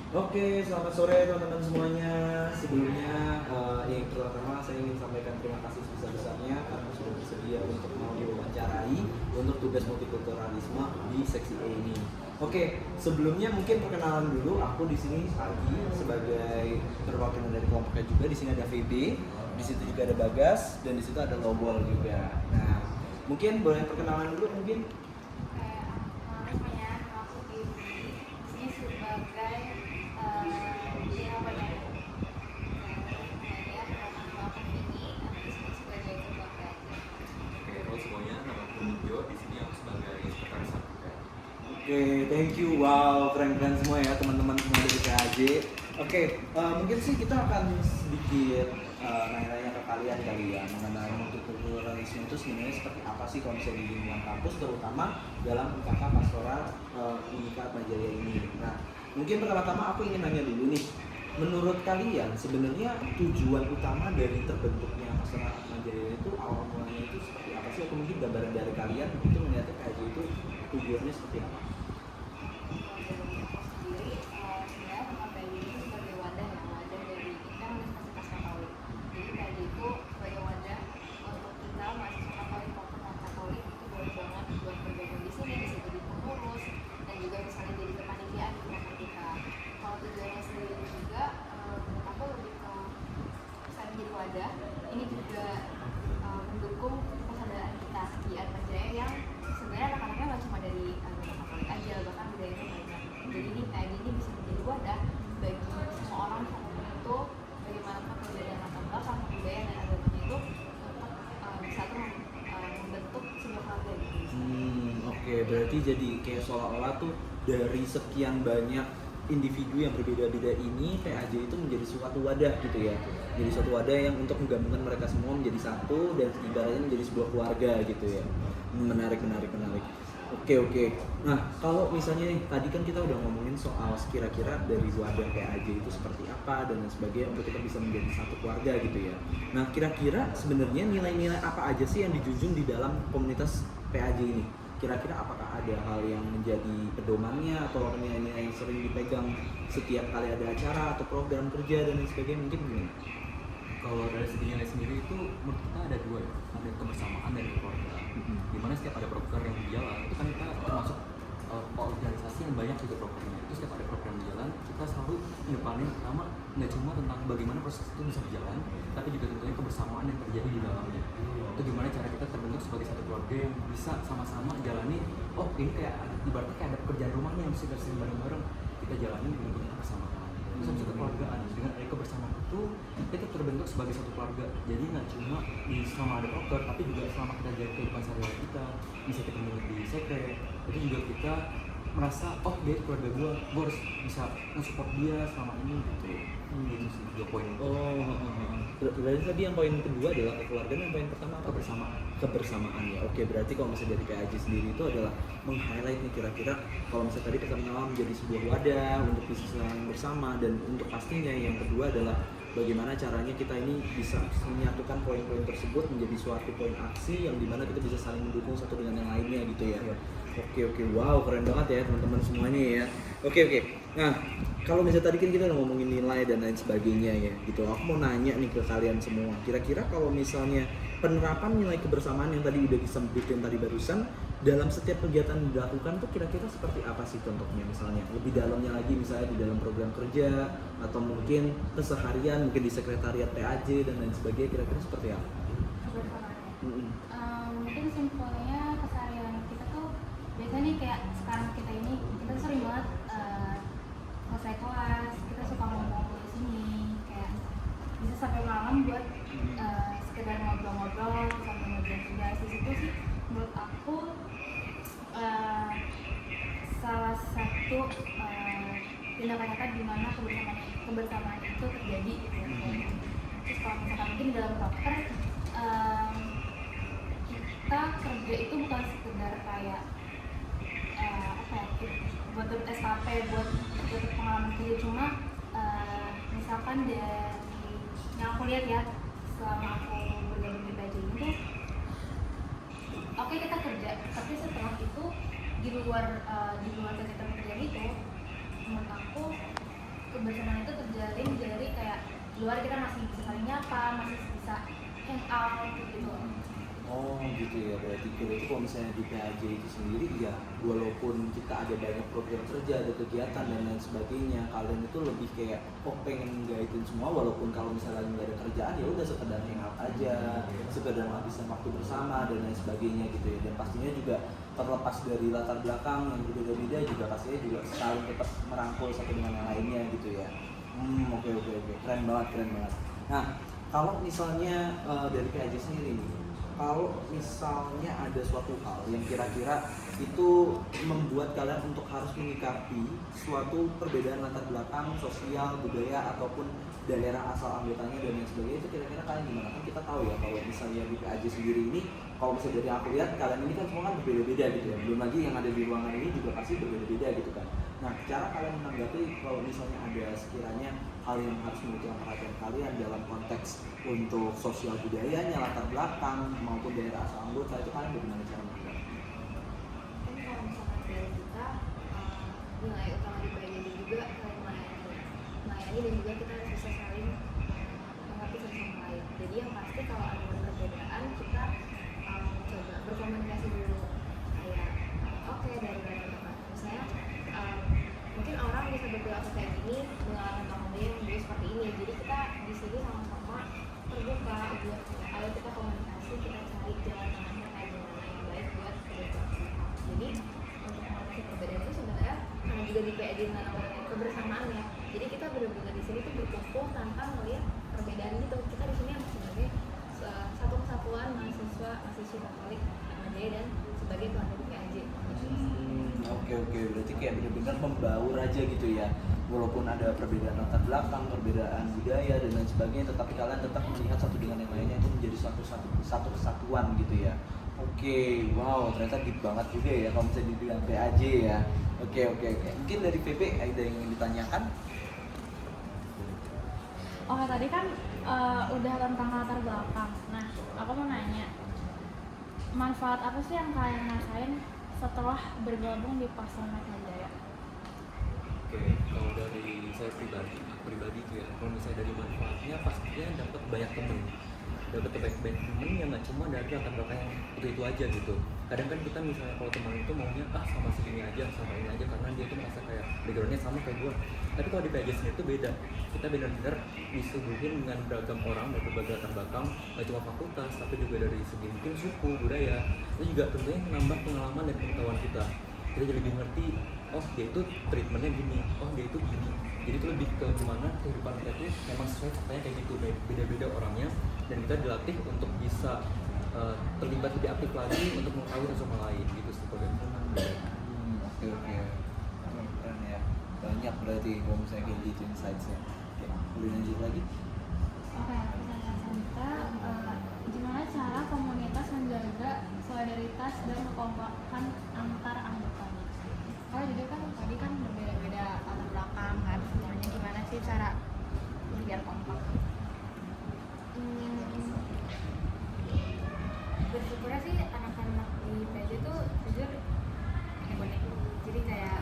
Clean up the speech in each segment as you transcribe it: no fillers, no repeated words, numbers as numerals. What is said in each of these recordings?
Oke, selamat sore teman-teman semuanya. Sebelumnya, yang pertama saya ingin sampaikan terima kasih sebesar-besarnya karena sudah bersedia untuk mau diwawancarai untuk tugas multikulturalisme di seksi E ini. Oke, sebelumnya mungkin perkenalan dulu. Aku di sini Agi sebagai perwakilan dari kelompoknya juga. Di sini ada VB, di situ juga ada Bagas, dan di situ ada Lobol juga. Nah, mungkin boleh perkenalan dulu mungkin. Namanya aku Ibi di sini sebagai ya apa ya aku Vini aku di sini sebagai ketua PAJ. Oke, halo semuanya, nama aku Nidjo. Di sini aku sebagai sekretaris aktif. Oke, thank you. Wow, keren-keren semua ya teman-teman semua dari PAJ. Oke, mungkin sih kita akan sedikit nanya-nanya ke kalian kali ya mengenai multikulturalisme itu sebenarnya seperti apa sih kalau misalnya di lingkungan kampus, terutama dalam UKK Pastoral Unika Atmajaya ini. Nah, mungkin pertama-tama aku ingin nanya dulu nih, menurut kalian sebenarnya tujuan utama dari terbentuknya Pastoral Atmajaya itu awal mulanya itu seperti apa sih? Atau mungkin gambaran dari kalian itu melihatnya PAJ itu tujuannya seperti apa? Dari aku sendiri sebenarnya tempat PAJ itu sebagai wadah dari kita Universitas Katolik. Jadi PAJ itu sebagai wadah untuk kita mahasiswa Katolik maupun non Katolik itu boleh banget buat bergabung di sini, bisa jadi pengurus dan juga misalnya jadi kepanitiaan di tempat kita. Kalau tujuannya sendiri juga menurut aku lebih ke selain menjadi wadah, ini juga mendukung persaudaraan kita di Atmajaya yang sebenarnya anak-anaknya nggak cuma dari agama Katolik aja, bahkan budayanya banyak. Jadi ini kayak gini bisa menjadi wadah bagi semua orang siapapun itu, bagaimanapun perbedaan latar belakang, budaya dan agamanya itu untuk bersatu membentuk sebuah keluarga gitu. Oke, berarti jadi kayak seolah-olah tuh dari sekian banyak individu yang berbeda-beda ini PAJ itu menjadi suatu wadah gitu ya. Jadi suatu wadah yang untuk menggabungkan mereka semua menjadi satu dan ibaratnya menjadi sebuah keluarga gitu ya. Menarik. Oke. Nah, kalau misalnya nih, tadi kan kita udah ngomongin soal kira-kira dari wadah PAJ itu seperti apa dan lain sebagainya untuk kita bisa menjadi satu keluarga gitu ya. Nah, kira-kira sebenarnya nilai-nilai apa aja sih yang dijunjung di dalam komunitas PAJ ini? Kira-kira apakah ada hal yang menjadi pedomannya atau nilai-nilai yang sering dipegang setiap kali ada acara atau program kerja dan lain sebagainya, mungkin gimana? Kalau dari segi nilai sendiri itu menurut kita ada dua ya, ada kebersamaan dan kekeluargaan. Dimana setiap ada program yang berjalan, itu kan kita termasuk organisasi yang banyak juga programnya. Itu setiap ada program berjalan, kita selalu ngedepanin pertama nggak cuma tentang bagaimana proses itu bisa berjalan, tapi juga tentunya kebersamaan yang terjadi di dalamnya. Itu gimana cara kita terbentuk sebagai satu keluarga yang bisa sama-sama jalani. Oh, ini kayak ibaratnya kayak ada pekerjaan rumahnya yang bisa bersama bareng-bareng. Kita jalani dengan kebersamaan. Terus habis itu keluargaan, dengan ada kebersamaan itu kita terbentuk sebagai satu keluarga. Jadi nggak cuma di selama ada proker, tapi juga selama kita jaga kehidupan sehari-hari kita, bisa ketemu di sekret, itu juga kita merasa oh dia keluarga gue harus bisa nge-support dia selama ini gitu. Itu sih dua poin itu. Berarti tadi yang poin kedua adalah kekeluargaan, yang poin pertama apa? Kebersamaan ya. Oke, berarti kalau misalnya dari PAJ sendiri itu adalah meng-highlight nih kira-kira kalau misalnya tadi pertama menjadi sebuah wadah untuk bisa saling bersama, dan untuk pastinya yang kedua adalah bagaimana caranya kita ini bisa menyatukan poin-poin tersebut menjadi suatu poin aksi yang dimana kita bisa saling mendukung satu dengan yang lainnya gitu ya. Oke, wow, keren banget ya teman-teman semuanya ya. Oke. Nah, kalau misalnya tadi kan kita udah ngomongin nilai dan lain sebagainya ya gitu. Aku mau nanya nih ke kalian semua. Kira-kira kalau misalnya penerapan nilai kebersamaan yang tadi udah disebutin tadi barusan dalam setiap kegiatan yang dilakukan tuh kira-kira seperti apa sih contohnya, misalnya lebih dalamnya lagi misalnya di dalam program kerja atau mungkin keseharian mungkin di sekretariat PAJ dan lain sebagainya, kira-kira seperti apa? Mungkin simpelnya keseharian kita tuh biasanya nih kayak sekarang kita ini kita sering banget selesai kelas kita suka ngomong di sini kayak bisa sampai malam buat sekedar ngobrol-ngobrol sambil ngerjain tugas. Di situ sih menurut aku salah satu tindakan nyata di mana kebersamaan itu terjadi gitu ya. Terus kalau misalkan mungkin dalam proker kita kerja itu bukan sekedar kayak buat dapet SKP, buat dapet pengalaman kerja, cuma misalkan dari yang aku lihat ya selama aku bergabung di PAJ ini tuh oke, kita kerja, tapi setelah itu di luar kegiatan kerjaan itu menurut aku kebersamaan itu terjalin dari kayak luar kita masih bisa saling nyapa, masih bisa hang out gitu. Oh gitu ya, berarti kalau misalnya di PAJ itu sendiri ya walaupun kita ada banyak program kerja, ada kegiatan dan lain sebagainya, kalian itu lebih kayak pengen nggaitin semua walaupun kalau misalnya nggak ada kerjaan ya udah sekedar hangout aja, sekedar ngabisin waktu bersama dan lain sebagainya gitu ya. Dan pastinya juga terlepas dari latar belakang yang berbeda-beda juga pastinya juga saling tetap merangkul satu dengan yang lainnya gitu ya. Oke, keren banget. Nah, kalau misalnya dari PAJ sendiri nih, kalau misalnya ada suatu hal yang kira-kira itu membuat kalian untuk harus menyikapi suatu perbedaan latar belakang, sosial, budaya, ataupun daerah asal anggotanya dan lain sebagainya, itu kira-kira kalian gimana? Kan kita tahu ya kalau misalnya di PAJ sendiri ini, kalau misalnya dari aku lihat kalian ini kan semua kan berbeda-beda gitu ya, belum lagi yang ada di ruangan ini juga pasti berbeda-beda gitu kan. Nah, cara kalian menanggapi kalau misalnya ada sekiranya hal yang harus membutuhkan perhatian kalian dalam konteks untuk sosial budayanya, latar belakang maupun daerah asal anggota, itu kalian bagaimana cara menanggapi? Kan kalau misalkan dari kita nilai utama di PAJ juga saling melayani dan juga kita harus bisa saling mengerti satu sama lain. Jadi yang pasti kalau ada perbedaan kita coba berkomunikasi dulu kayak oke, dari mana teman misalnya mungkin orang bisa berperilaku kayak gini dengan teman dia yang dia seperti ini, jadi kita di sini sama-sama terbuka buat ayo kita komunikasi, kita cari jalan tengahnya kayak gimana yang baik buat kedua pihak. Jadi untuk mengatasi perbedaan itu sebenarnya karena juga di PAJ dengan kebersamaan ya, jadi kita benar-benar di sini tuh berkumpul tanpa melihat perbedaan gitu. Kita di sini sebagai satu kesatuan mahasiswa Katolik Ahmadiyah dan sebagai keluarga di PAJ. Oke, berarti kayak benar-benar membaur aja gitu ya, walaupun ada perbedaan latar belakang, perbedaan budaya dan lain sebagainya, tetapi kalian tetap melihat satu dengan yang lainnya itu menjadi satu kesatuan gitu ya. Oke, wow, ternyata deep banget juga ya kalau misalnya dibilang PAJ ya. Oke. Mungkin dari VP ada yang ingin ditanyakan? Oh, tadi kan udah tentang latar belakang. Nah, aku mau nanya, manfaat apa sih yang kalian rasain setelah bergabung di Pasronet Jaya? Oke, kalau dari saya pribadi itu ya, kalau misalnya dari manfaatnya pastinya dapat banyak temen yang nggak cuma dari latar belakang yang itu aja gitu. Kadang kan kita misalnya kalau teman itu maunya sama segini aja, sama ini aja karena dia tuh merasa kayak backgroundnya sama kayak gue. Tapi kalau di PAJ sendiri itu beda, kita benar-benar disuguhin dengan beragam orang dari berbagai latar belakang, nggak cuma fakultas tapi juga dari segi mungkin suku, budaya. Itu juga tentunya menambah pengalaman dan pengetahuan kita jadi lebih ngerti, oh dia itu treatmentnya gini, oh dia itu gini. Jadi itu lebih ke gimana kehidupan kita itu memang sesuai faktanya kayak gitu, beda-beda orangnya, dan kita dilatih untuk bisa terlibat lebih aktif lagi untuk mengetahui satu sama lain gitu sih kalau dari Oke. Keren ya. Banyak berarti kalau misalnya kayak gitu insights-nya. Oke, boleh lanjut lagi? Oke, pertanyaan selanjutnya, gimana cara komunitas menjaga solidaritas dan kekompakan antar anggotanya? Kalau juga kan tadi kan berbeda-beda latar belakang kan, semuanya gimana sih cara biar kompak? Bersyukurnya sih anak-anak di PAJ tuh jujur unik. Jadi kayak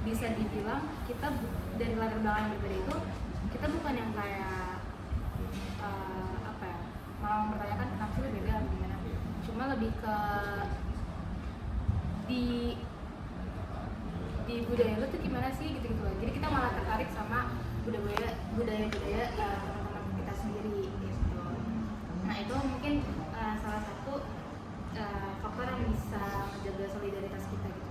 bisa dibilang kita dari latar belakang yang berbeda itu kita bukan yang kayak mau mempertanyakan kenapa sih berbeda atau gimana. Cuma lebih ke di budaya lu tuh gimana sih gitu-gitu loh. Jadi kita malah tertarik sama budaya teman-teman kita sendiri gitu. Nah itu mungkin salah satu faktor yang bisa menjaga solidaritas kita gitu.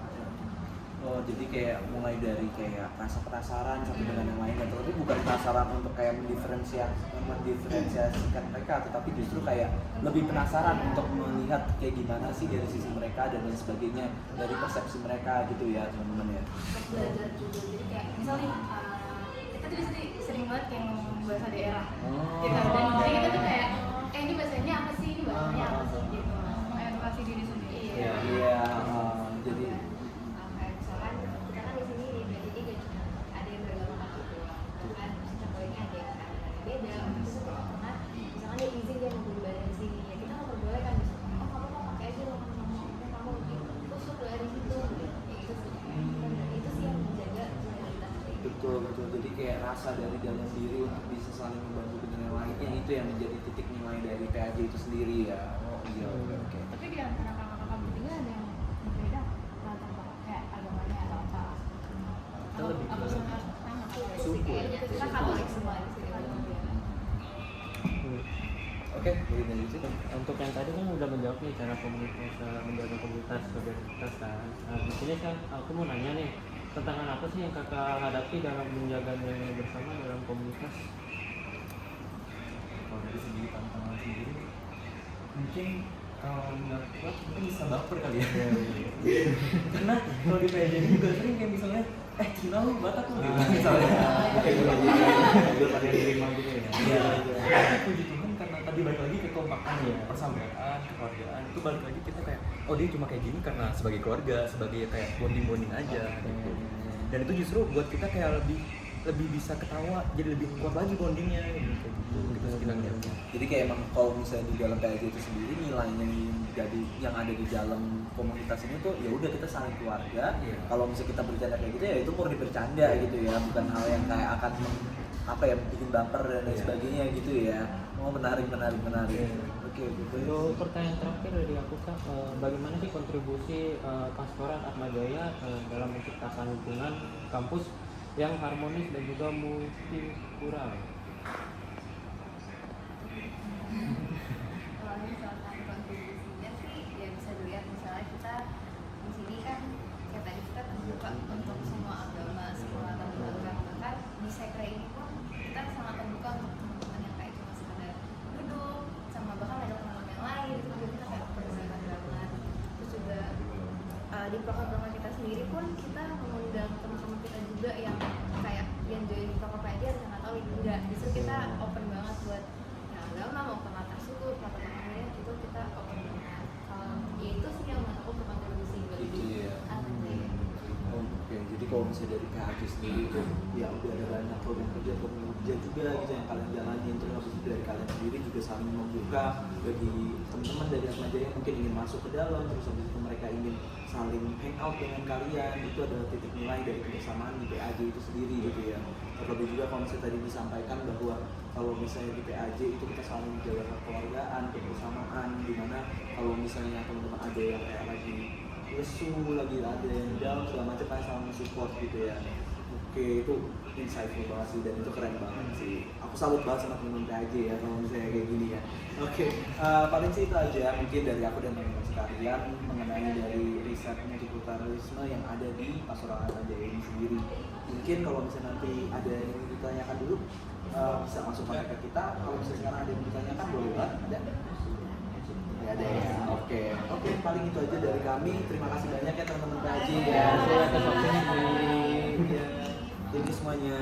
Oh, jadi kayak mulai dari kayak rasa penasaran satu dengan yang lainnya, tapi bukan penasaran untuk kayak mendiferensiasikan mereka, tetapi justru kayak lebih penasaran untuk melihat kayak gimana sih dari sisi mereka dan lain sebagainya, dari persepsi mereka gitu ya teman-teman ya. Untuk belajar juga, jadi kayak misalnya kita tuh sering banget kayak ngomong bahasa daerah gitu, dan jadi kita tuh kayak ini bahasanya apa sih, ini bahasanya apa sih gitu, mengedukasi diri sendiri. Iya, jadi kayak misalkan kita kan di sini di PAJ gak cuma ada yang beragama gitu, bahkan contohnya ada yang beda, terus kita pernah misalkan dia izin dia mau beribadah di sini, ya kita nggak perbolehkan misalkan, oh kamu mau pakai aja loh, kamu lebih tusuk dari situ, gitu. Itu sih yang menjaga solidaritas. betul. Jadi kayak rasa dari dalam diri untuk bisa saling membantu dengan yang lainnya, itu yang menjadi titik nilai dari PAJ itu sendiri ya. Oh iya, oke. Tapi di antara kakak-kakak bertiga ada yang berbeda latar belakang kayak agamanya atau apa? Kita lebih Apa ke sama? Suku ya. Kita Katolik semua di sini. Oke, boleh dari situ. Untuk yang tadi kan udah menjawab nih cara komunitas menjaga komunitas solidaritas kan. Nah di sini kan aku mau nanya nih, tantangan apa sih yang kakak hadapi dalam menjaga nilai bersama dalam komunitas? Kalau dari segi tantangan sendiri mungkin kalau menurut gua mungkin bisa baper kali ya. Karena kalau di PJ juga sering kayak misalnya Cina lu Batak lu gitu misalnya. Belum ada yang terima gitu ya. Iya. Tapi puji Tuhan karena tadi balik lagi ke kompakan ya, persaudaraan, kekeluargaan itu balik lagi kita kayak oh dia cuma kayak gini karena sebagai keluarga, sebagai kayak bonding aja gitu. Dan itu justru buat kita kayak lebih bisa ketawa, jadi lebih kuat lagi bondingnya gitu sekitarnya. Jadi kayak emang kalau misalnya di dalam PAJ itu sendiri nilainya yang ada di dalam komunitas ini tuh ya udah kita saling keluarga. Iya. Kalau misalnya kita bercanda kayak gitu ya itu murni bercanda gitu ya, bukan hal yang kayak akan bikin baper dan lain sebagainya gitu ya. Oh menarik. Oke. Untuk pertanyaan terakhir dari aku Kak, bagaimana sih kontribusi Pastorat Atmajaya dalam menciptakan lingkungan kampus yang harmonis dan juga multikultural? Kalau misalkan kontribusinya sih ya bisa dilihat misalnya kita di sini kan kayak tadi kita terbuka untuk semua agama, semua latar belakang, bahkan di sekre ini pun kita sangat terbuka untuk teman-teman yang kayak cuma sekedar duduk sama bahkan ada teman-teman yang lain itu juga kita kayak bersahabat banget. Terus juga di program kita sendiri pun kita mengundang teman-teman kita juga yang kayak yang join di program aja harus nggak tahu enggak, justru kita open banget buat yang agama mau ke latar suku, latar belakangnya itu kita open banget. Ya itu sih yang menurut aku berkontribusi buat Gitu ya. Oke. Oke, jadi kalau misalnya dari PAJ sendiri itu ya udah ada banyak program kerja juga gitu yang kalian jalanin, terus habis itu dari kalian sendiri juga saling membuka bagi teman-teman dari Atmajaya yang mungkin ingin masuk ke dalam, terus habis itu mereka ingin saling hangout dengan kalian, itu adalah titik nilai dari kebersamaan di PAJ itu sendiri gitu ya. Terlebih juga kalau misalnya tadi disampaikan bahwa kalau misalnya di PAJ itu kita saling menjaga kekeluargaan, kebersamaan, dimana kalau misalnya teman-teman ada yang kayak lagi lesu, lagi ada yang down segala macam kan sama support gitu ya. Oke, itu insightful banget sih dan itu keren banget sih. Aku salut banget sama teman-teman PAJ ya kalau misalnya kayak gini ya. Oke, paling sih itu aja mungkin dari aku dan teman-teman sekalian mengenai dari riset multikulturalisme yang ada di Pastorat Atmajaya ini sendiri. Mungkin kalau misalnya nanti ada yang ingin ditanyakan dulu bisa langsung kontak ke kita. Kalau misalnya sekarang ada yang ditanyakan boleh banget. Ada ya. Oke, paling itu aja dari kami. Terima kasih banyak ya teman-teman PAJ ya. Atas waktunya. Thank you semuanya.